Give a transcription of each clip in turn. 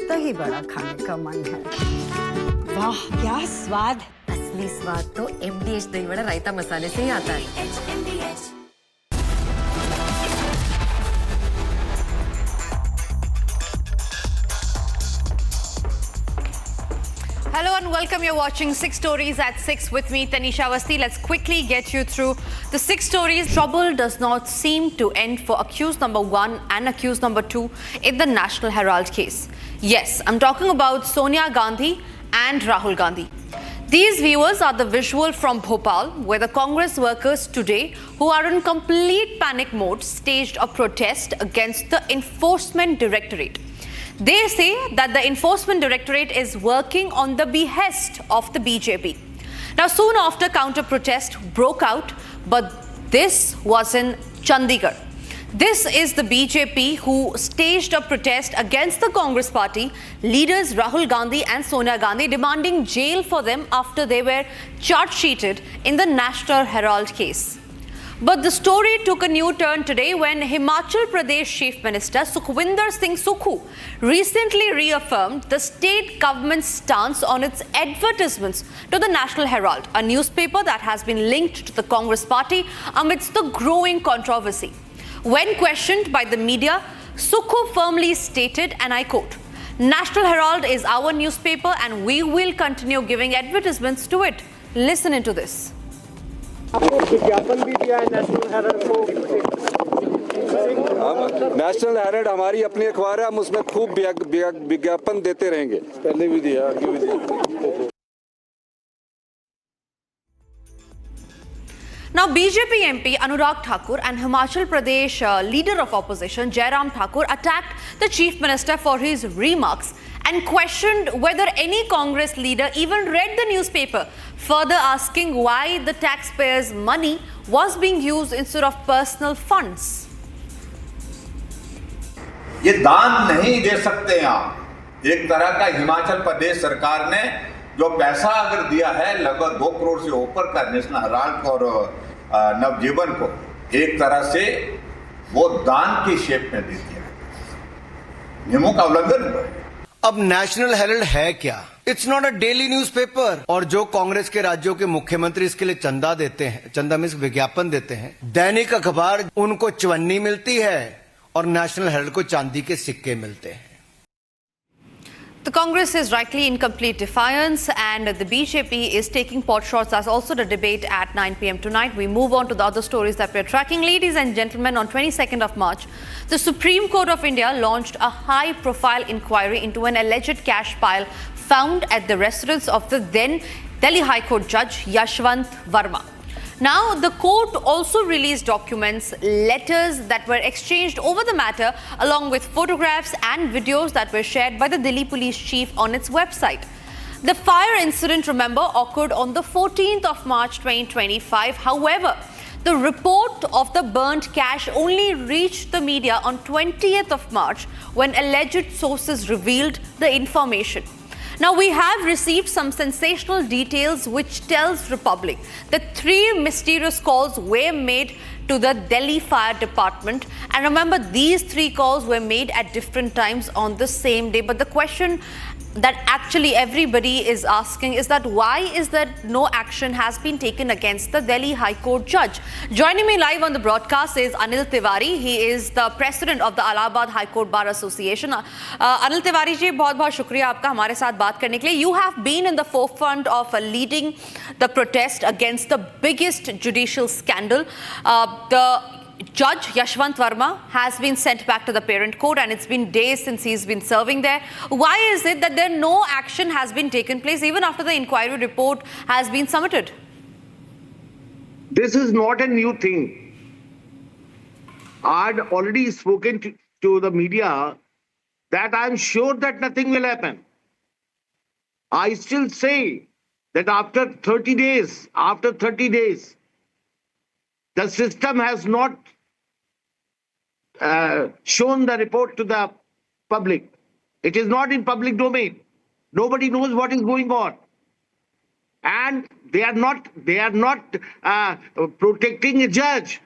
दही बड़ा खाने का मन है। वाह क्या स्वाद! असली स्वाद तो MDH दही बड़ा रायता मसाले से ही आता है। Hello and welcome. You're watching 6 Stories at 6 with me, Tanisha Awasthi. Let's quickly get you through the 6 stories. Trouble does not seem to end for accused number 1 and accused number 2 in the National Herald case. Yes, I'm talking about Sonia Gandhi and Rahul Gandhi. These viewers are the visual from Bhopal, where the Congress workers today, who are in complete panic mode, staged a protest against the Enforcement Directorate. They say that the Enforcement Directorate is working on the behest of the BJP. Now, soon after, counter-protest broke out, but this was in Chandigarh. This is the BJP who staged a protest against the Congress party leaders Rahul Gandhi and Sonia Gandhi, demanding jail for them after they were charge-sheeted in the National Herald case. But the story took a new turn today when Himachal Pradesh Chief Minister Sukhwinder Singh Sukhu recently reaffirmed the state government's stance on its advertisements to the National Herald, a newspaper that has been linked to the Congress party amidst the growing controversy. When questioned by the media, Sukhu firmly stated, and I quote, "National Herald is our newspaper and we will continue giving advertisements to it." Listen into this. आपको विज्ञापन भी दिया है national Herald को। National Herald हमारी अपनी अखबार है, हम उसमें खूब विज्ञापन देते रहेंगे। पहले भी दिया, आगे भी दिया। Now, BJP MP Anurag Thakur and Himachal Pradesh leader of opposition Jairam Thakur attacked the Chief Minister for his remarks and questioned whether any Congress leader even read the newspaper, further asking why the taxpayers' money was being used instead of personal funds. ये दान नहीं दे सकते आप। एक तरह का हिमाचल प्रदेश सरकार ने जो पैसा अगर दिया है लगभग 2 करोड़ से ऊपर का नेशनल हेराल्ड और नवजीवन को, एक तरह से वो दान की शेप में दे दिया, नियमों का उल्लंघन हुआ है। अब नेशनल हेराल्ड है क्या? It's not a daily newspaper. और जो कांग्रेस के राज्यों के मुख्यमंत्री इसके लिए चंदा देते हैं, चंदा में विज्ञापन देते हैं, दैनिक अखबार उनको चवन्नी मिलती है और नेशनल हेराल्ड को चांदी के सिक्के मिलते हैं। The Congress is rightly in complete defiance and the BJP is taking pot shots. That's also the debate at 9 p.m. tonight. We move on to the other stories that we're tracking. Ladies and gentlemen, on 22nd of March, the Supreme Court of India launched a high-profile inquiry into an alleged cash pile found at the residence of the then Delhi High Court Judge Yashwant Verma. Now, the court also released documents, letters that were exchanged over the matter, along with photographs and videos that were shared by the Delhi Police Chief on its website. The fire incident, remember, occurred on the 14th of March 2025. However, the report of the burnt cash only reached the media on 20th of March when alleged sources revealed the information. Now, we have received some sensational details which tells Republic that 3 mysterious calls were made to the Delhi Fire Department. And remember, these 3 calls were made at different times on the same day. But the question that actually everybody is asking is that why is that no action has been taken against the Delhi High Court judge? Joining me live on the broadcast is Anil Tiwari. He is the president of the Allahabad High Court Bar Association. Anil Tiwari ji, बहुत-बहुत शुक्रिया आपका हमारे साथ बात करने के लिए. You have been in the forefront of leading the protest against the biggest judicial scandal. The Judge Yashwant Verma has been sent back to the parent court and it's been days since he's been serving there. Why is it that no action has been taken place even after the inquiry report has been submitted? This is not a new thing. I'd already spoken to the media that I'm sure that nothing will happen. I still say that after 30 days, the system has not shown the report to the public. It is not in public domain. Nobody knows what is going on. And they are not protecting a judge.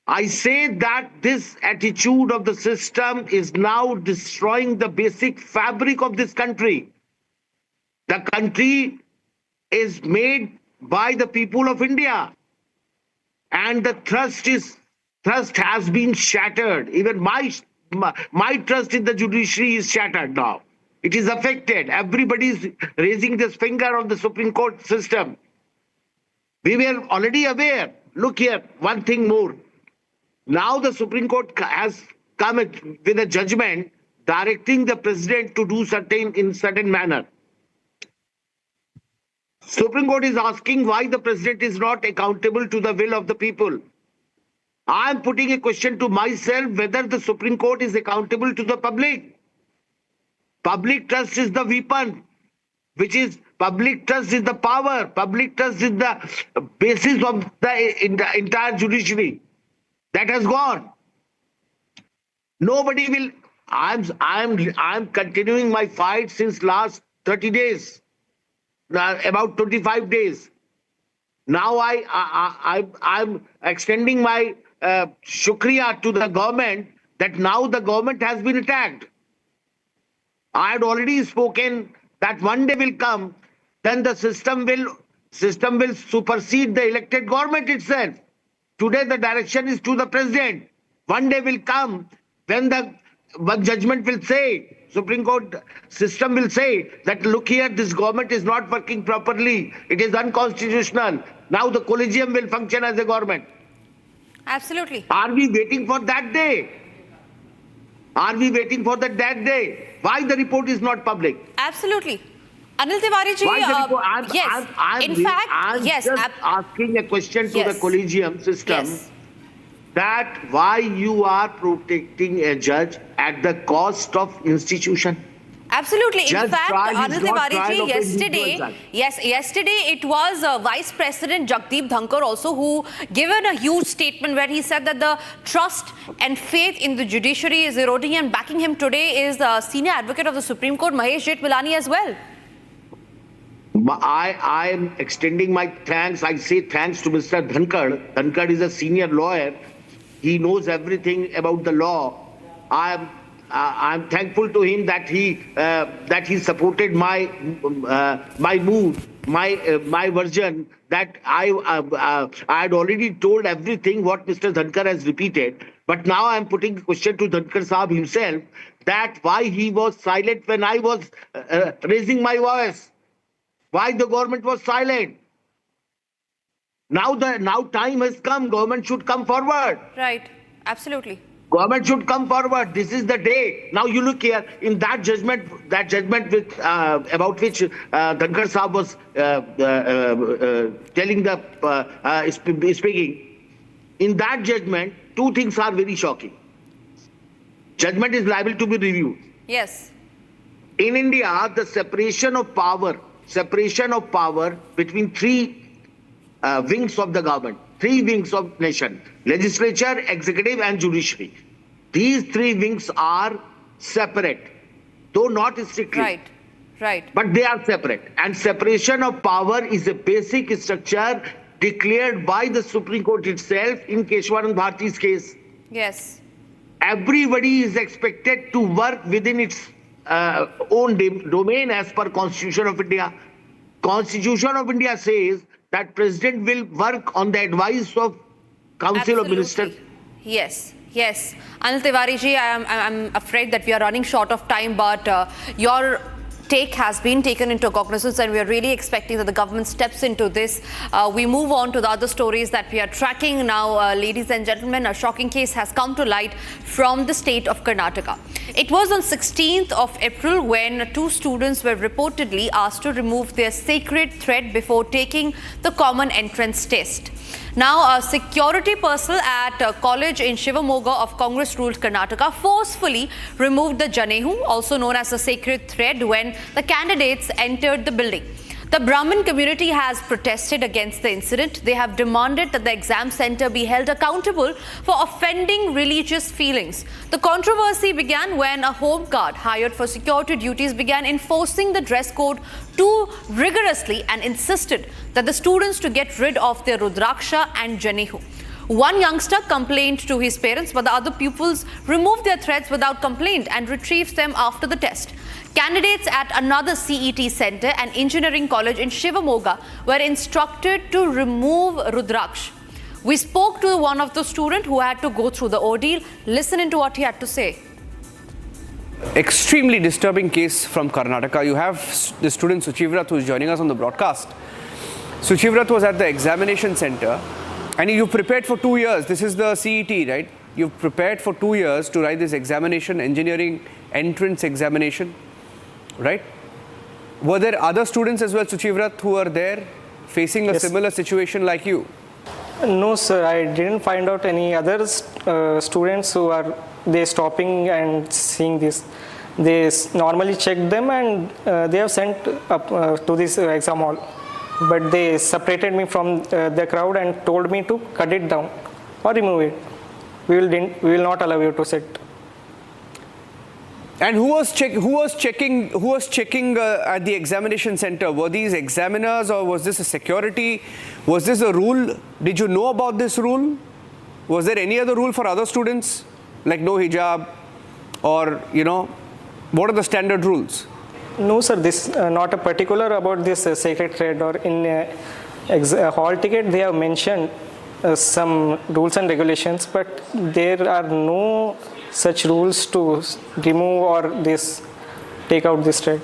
I say that this attitude of the system is now destroying the basic fabric of this country. The country is made by the people of India, and the trust has been shattered. Even my trust in the judiciary is shattered now. It is affected. Everybody is raising this finger on the Supreme Court system. We were already aware. Look here, one thing more. Now the Supreme Court has come with a judgment directing the president to do in certain manner. Supreme Court is asking why the president is not accountable to the will of the people. I am putting a question to myself whether the Supreme Court is accountable to the public. Public trust is the weapon, public trust is the power, public trust is the basis of the entire judiciary. That has gone. Nobody will. I'm continuing my fight since last 30 days, about 25 days. Now I'm extending my shukriya to the government that now the government has been attacked. I had already spoken that one day will come, then the system will supersede the elected government itself. Today the direction is to the president. One day will come when one judgment will say, Supreme Court system will say that look here, this government is not working properly. It is unconstitutional. Now the collegium will function as a government. Absolutely. Are we waiting for that day? Are we waiting for that day? Why the report is not public? Absolutely. Anil Tiwari ji, yes. I'm just asking a question to the collegium system that why you are protecting a judge at the cost of institution. Absolutely. In Just fact, Anil Tiwari ji, yesterday it was Vice President Jagdeep Dhankar also who given a huge statement where he said that the trust and faith in the judiciary is eroding, and backing him today is the senior advocate of the Supreme Court, Mahesh Jethmalani, as well. I am extending my thanks. I say thanks to Mr. Dhankar. Dhankar is a senior lawyer. He knows everything about the law. I'm thankful to him that he supported my mood, my version. That I had already told everything what Mr. Dhankar has repeated. But now I'm putting a question to Dhankar Sahab himself that why he was silent when I was raising my voice. Why the government was silent? Now time has come. Government should come forward. Right. Absolutely. Government should come forward. This is the day. Now you look here in that judgment with about which Dhankar Sahab was speaking. In that judgment, two things are very shocking. Judgment is liable to be reviewed. Yes. In India, the separation of power between three wings of the government, three wings of nation: legislature, executive and judiciary. These three wings are separate, though not strictly. Right. But they are separate. And separation of power is a basic structure declared by the Supreme Court itself in Keshwanand Bharati's case. Yes. Everybody is expected to work within its own domain as per Constitution of India. Constitution of India says that President will work on the advice of Council of Ministers. Yes. Anil Tiwari ji, I'm afraid that we are running short of time, but your take has been taken into cognizance and we are really expecting that the government steps into this. We move on to the other stories that we are tracking now. Ladies and gentlemen, a shocking case has come to light from the state of Karnataka. It was on 16th of April when two students were reportedly asked to remove their sacred thread before taking the common entrance test. Now, a security personnel at a college in Shivamoga of Congress-ruled Karnataka forcefully removed the Janehu, also known as the sacred thread, when the candidates entered the building. The Brahmin community has protested against the incident. They have demanded that the exam center be held accountable for offending religious feelings. The controversy began when a home guard hired for security duties began enforcing the dress code too rigorously and insisted that the students to get rid of their Rudraksha and Janehu. One youngster complained to his parents, but the other pupils removed their threats without complaint and retrieved them after the test. Candidates at another CET center, an engineering college in Shivamogga, were instructed to remove Rudraksh. We spoke to one of the students who had to go through the ordeal. Listen into what he had to say. Extremely disturbing case from Karnataka. You have the student Suchivrat who is joining us on the broadcast. Suchivrat was at the examination center and you prepared for 2 years. This is the CET, right? You've prepared for 2 years to write this examination, engineering entrance examination, right? Were there other students as well, Suchivrat, who were there facing a similar situation like you? No, sir. I didn't find out any other students who are stopping and seeing this. They normally check them and they have sent up to this exam hall. But they separated me from the crowd and told me to cut it down or remove it. We will not allow you to sit. And who was checking at the examination center? Were these examiners or was this a security? Was this a rule? Did you know about this rule? Was there any other rule for other students, like no hijab, or what are the standard rules? No, sir. This not a particular about this sacred thread, or in hall ticket they have mentioned some rules and regulations, but there are no such rules to remove or take out this thread.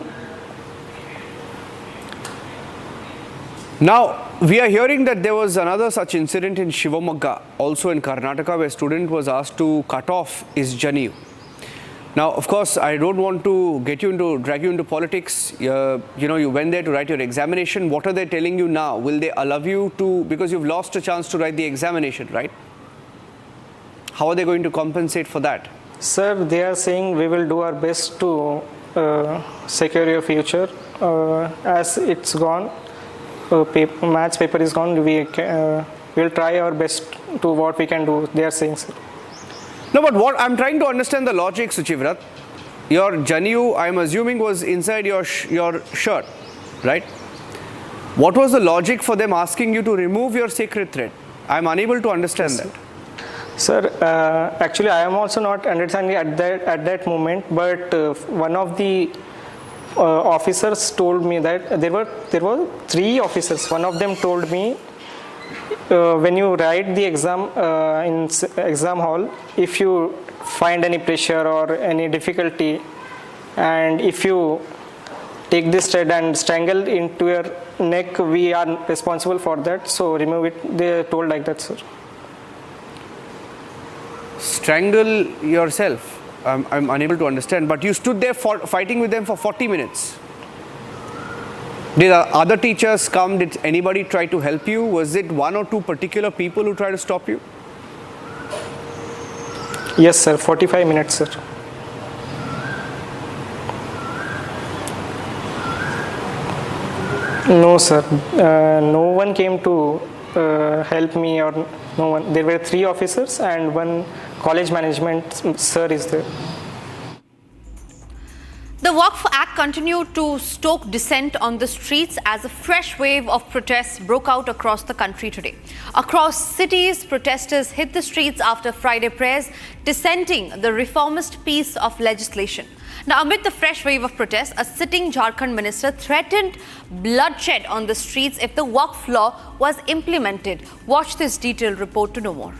Now, we are hearing that there was another such incident in Shivamogga, also in Karnataka, where a student was asked to cut off his janiyu. Now, of course, I don't want to drag you into politics. You went there to write your examination. What are they telling you now? Will they allow you to, because you've lost a chance to write the examination, right? How are they going to compensate for that? Sir, they are saying we will do our best to secure your future. As it's gone, maths paper is gone, we'll try our best to what we can do, they are saying, sir. No, but what I'm trying to understand the logic, Suchivrat. Your janiyu, I'm assuming, was inside your shirt, right? What was the logic for them asking you to remove your sacred thread? I'm unable to understand that. Sir, actually, I am also not understanding at that moment. But one of the officers told me that there were 3 officers. One of them told me, when you write the exam in exam hall, if you find any pressure or any difficulty, and if you take this thread and strangle into your neck, we are responsible for that. So remove it. They told like that, sir. Strangle yourself? I'm unable to understand. But you stood there fighting with them for 40 minutes. Did other teachers come? Did anybody try to help you? Was it 1 or 2 particular people who tried to stop you? Yes, sir. 45 minutes, sir. No, sir. No one came to help me, or no one. There were 3 officers and 1 college management sir is there. The Waqf Act continued to stoke dissent on the streets as a fresh wave of protests broke out across the country today. Across cities, protesters hit the streets after Friday prayers, dissenting the reformist piece of legislation. Now, amid the fresh wave of protests, a sitting Jharkhand minister threatened bloodshed on the streets if the Waqf law was implemented. Watch this detailed report to know more.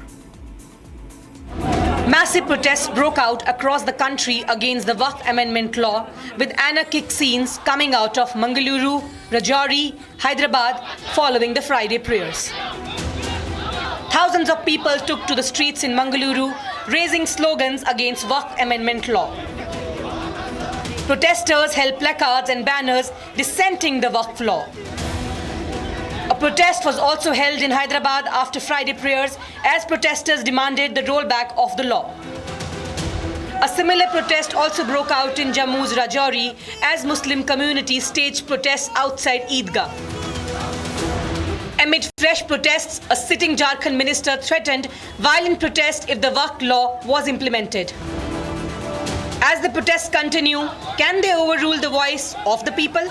Massive protests broke out across the country against the Waqf Amendment law, with anarchic scenes coming out of Mangaluru, Rajouri, Hyderabad following the Friday prayers. Thousands of people took to the streets in Mangaluru, raising slogans against Waqf Amendment law. Protesters held placards and banners dissenting the Waqf law. A protest was also held in Hyderabad after Friday prayers as protesters demanded the rollback of the law. A similar protest also broke out in Jammu's Rajouri as Muslim communities staged protests outside Eidgah. Amid fresh protests, a sitting Jharkhand minister threatened violent protest if the Waqf law was implemented. As the protests continue, can they overrule the voice of the people?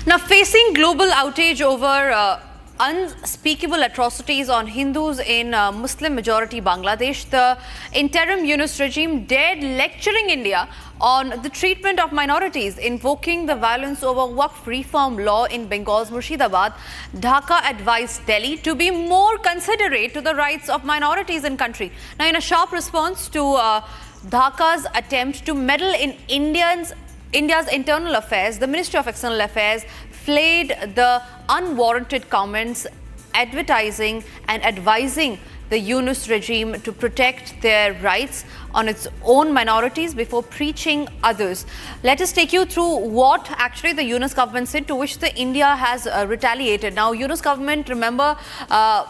Now, facing global outrage over unspeakable atrocities on Hindus in Muslim-majority Bangladesh, the interim Yunus regime dared lecturing India on the treatment of minorities, invoking the violence over Waqf reform law in Bengal's Murshidabad. Dhaka advised Delhi to be more considerate to the rights of minorities in country. Now, in a sharp response to Dhaka's attempt to meddle in India's internal affairs, the Ministry of External Affairs flayed the unwarranted comments, advertising and advising the Yunus regime to protect their rights on its own minorities before preaching others. Let us take you through what actually the Yunus government said, to which the India has retaliated. Now, Yunus government, remember,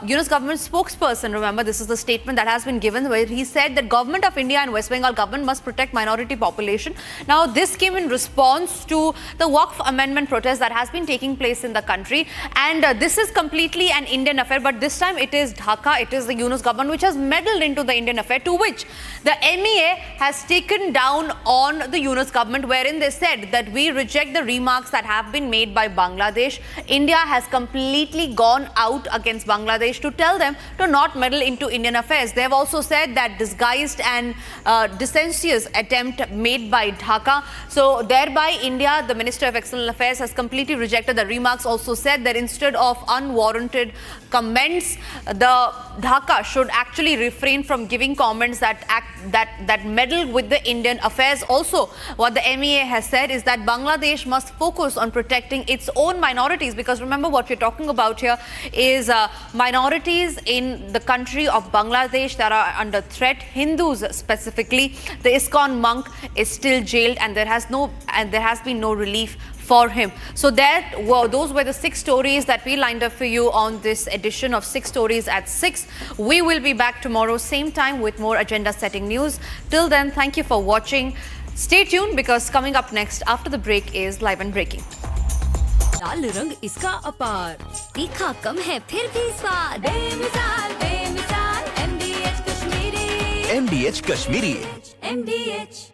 Yunus government spokesperson, remember, this is the statement that has been given, where he said that government of India and West Bengal government must protect minority population. Now, this came in response to the Waqf Amendment protest that has been taking place in the country, and this is completely an Indian affair, but this time it is Dhaka, it is the Yunus government which has meddled into the Indian affair, to which the MEA has taken down on the Yunus government, wherein they said that we reject the remarks that have been made by Bangladesh. India has completely gone out against Bangladesh to tell them to not meddle into Indian affairs. They have also said that disguised and dissentious attempt made by Dhaka. So thereby India, the Minister of External Affairs, has completely rejected the remarks. Also said that instead of unwarranted comments, the Dhaka should actually refrain from giving comments that meddle with the Indian affairs. Also, what the MEA has said is that Bangladesh must focus on protecting its own minorities, because remember, what we're talking about here is minorities in the country of Bangladesh that are under threat, Hindus specifically. The ISKCON monk is still jailed, and there has been no relief for him. So those were the 6 stories that we lined up for you on this edition of 6 Stories at 6. We will be back tomorrow, same time, with more agenda-setting news. Till then, thank you for watching. Stay tuned, because coming up next after the break is Live and Breaking. लाल रंग इसका अपार, तीखा कम है फिर भी स्वाद, बेमिसाल बेमिसाल MDH Kashmiri, MDH Kashmiri. MDH